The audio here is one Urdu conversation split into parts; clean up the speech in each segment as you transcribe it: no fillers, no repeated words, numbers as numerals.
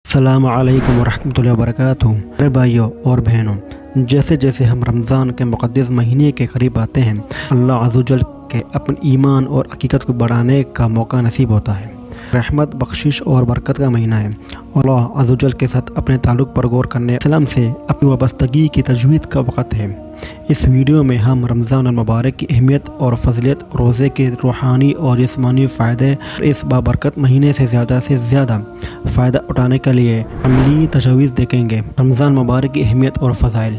السلام علیکم ورحمۃ اللہ وبرکاتہ۔ میرے بھائیوں اور بہنوں، جیسے جیسے ہم رمضان کے مقدس مہینے کے قریب آتے ہیں، اللہ عز و جل کے اپنے ایمان اور حقیقت کو بڑھانے کا موقع نصیب ہوتا ہے۔ رحمت، بخشش اور برکت کا مہینہ ہے۔ اللہ عز و جل کے ساتھ اپنے تعلق پر غور کرنے، اسلام سے اپنی وابستگی کی تجوید کا وقت ہے۔ اس ویڈیو میں ہم رمضان المبارک کی اہمیت اور فضیلت، روزے کے روحانی اور جسمانی فائدے، اور اس بابرکت مہینے سے زیادہ فائدہ اٹھانے کے لیے عملی تجاویز دیکھیں گے۔ رمضان مبارک کی اہمیت اور فضائل۔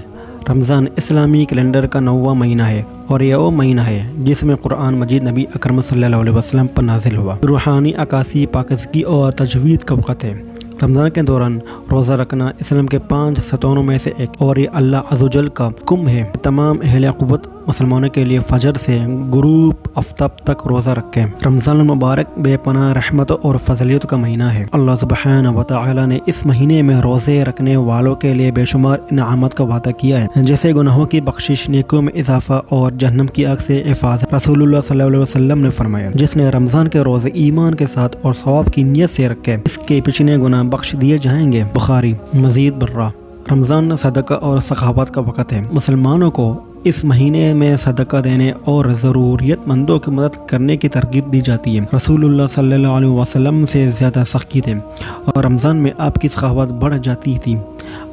رمضان اسلامی کیلنڈر کا 9واں مہینہ ہے اور یہ وہ مہینہ ہے جس میں قرآن مجید نبی اکرم صلی اللہ علیہ وسلم پر نازل ہوا۔ روحانی عکاسی، پاکیزگی اور تجوید کا وقت ہے۔ رمضان کے دوران روزہ رکھنا اسلام کے 5 ستونوں میں سے ایک، اور یہ اللہ عز و جل کا حکم ہے کہ تمام اہل قوت مسلمانوں کے لیے فجر سے غروب آفتاب تک روزہ رکھیں۔ رمضان المبارک بے پناہ رحمت اور فضلیت کا مہینہ ہے۔ اللہ سبحانہ و تعالی نے اس مہینے میں روزے رکھنے والوں کے لیے بے شمار انعامات کا وعدہ کیا ہے، جیسے گناہوں کی بخشش، نیکیوں میں اضافہ اور جہنم کی آگ سے حفاظت۔ رسول اللہ صلی اللہ علیہ وسلم نے فرمایا، جس نے رمضان کے روزے ایمان کے ساتھ اور ثواب کی نیت سے رکھے، اس کے پچھلے گناہ بخش دیے جائیں گے۔ بخاری۔ مزید برآں، رمضان صدقہ اور سخاوت کا وقت ہے۔ مسلمانوں کو اس مہینے میں صدقہ دینے اور ضروریت مندوں کی مدد کرنے کی ترغیب دی جاتی ہے۔ رسول اللہ صلی اللہ علیہ وسلم سے زیادہ سخی تھے اور رمضان میں آپ کی سخاوت بڑھ جاتی تھی۔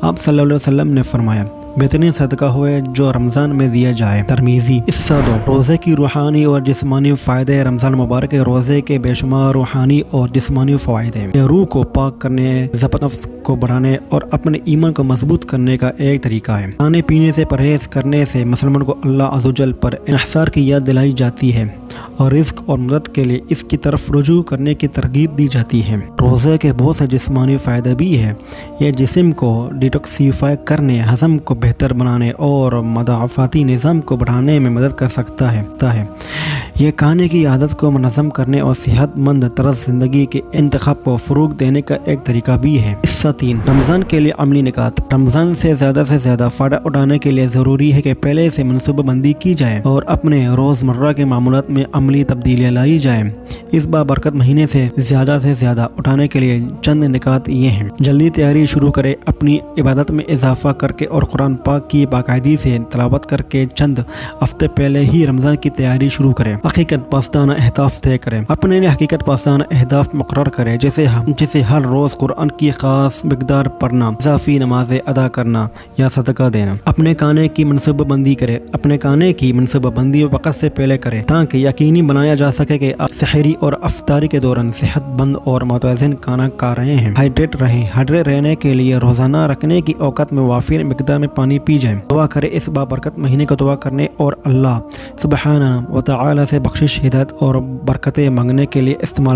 آپ صلی اللہ علیہ وسلم نے فرمایا، بہترین صدقہ ہوئے جو رمضان میں دیا جائے۔ ترمذی۔ حصہ 2۔ روزے کی روحانی اور جسمانی فائدے۔ رمضان مبارک کے روزے کے بے شمار روحانی اور جسمانی فوائد ہیں۔ یہ روح کو پاک کرنے، ضبط نفس کو بڑھانے اور اپنے ایمان کو مضبوط کرنے کا ایک طریقہ ہے۔ کھانے پینے سے پرہیز کرنے سے مسلمان کو اللہ عز و جل پر انحصار کی یاد دلائی جاتی ہے اور رزق اور مدد کے لیے اس کی طرف رجوع کرنے کی ترغیب دی جاتی ہے۔ روزے کے بہت سے جسمانی فائدے بھی ہیں۔ یہ جسم کو ڈیٹاکسیفائی کرنے، ہضم کو بہتر بنانے اور مدافعتی نظام کو بڑھانے میں مدد کر سکتا ہے۔ یہ کھانے کی عادت کو منظم کرنے اور صحت مند طرز زندگی کے انتخاب کو فروغ دینے کا ایک طریقہ بھی ہے۔ حصہ 3۔ رمضان کے لیے عملی نکات۔ رمضان سے زیادہ فائدہ اٹھانے کے لیے ضروری ہے کہ پہلے سے منصوبہ بندی کی جائے اور اپنے روزمرہ کے معمولات میں عملی تبدیلیاں لائی جائیں۔ اس بابرکت مہینے سے زیادہ اٹھانے کے لیے چند نکات یہ ہیں۔ جلدی تیاری شروع کریں، اپنی عبادت میں اضافہ کر کے اور قرآن پاک کی باقاعدگی سے تلاوت کر کے چند ہفتے پہلے ہی رمضان کی تیاری شروع کریں۔ حقیقت پسندانہ اہداف طے کریں۔ اپنے لیے حقیقت پسندانہ اہداف مقرر کریں، جیسے ہر روز قرآن کی خاص مقدار پڑھنا، اضافی نمازیں ادا کرنا یا صدقہ دینا۔ اپنے کھانے کی منصوبہ بندی کریں۔ اپنے کھانے کی منصوبہ بندی وقت سے پہلے کریں تاکہ یقینی بنایا جا سکے کہ آپ سحری اور افطاری کے دوران صحت مند اور متوازن کھانا کھا رہے ہیں۔ ہائیڈریٹ رہنے کے لیے روزانہ رکھنے کی اوقات میں وافر مقدار میں پانی پی جائیں۔ دعا کریں۔ اس بابرکت مہینے کو دعا کرنے اور اللہ سبحانہ و تعالی سے بخشش، ہدایت اور برکتیں مانگنے کے لیے استعمال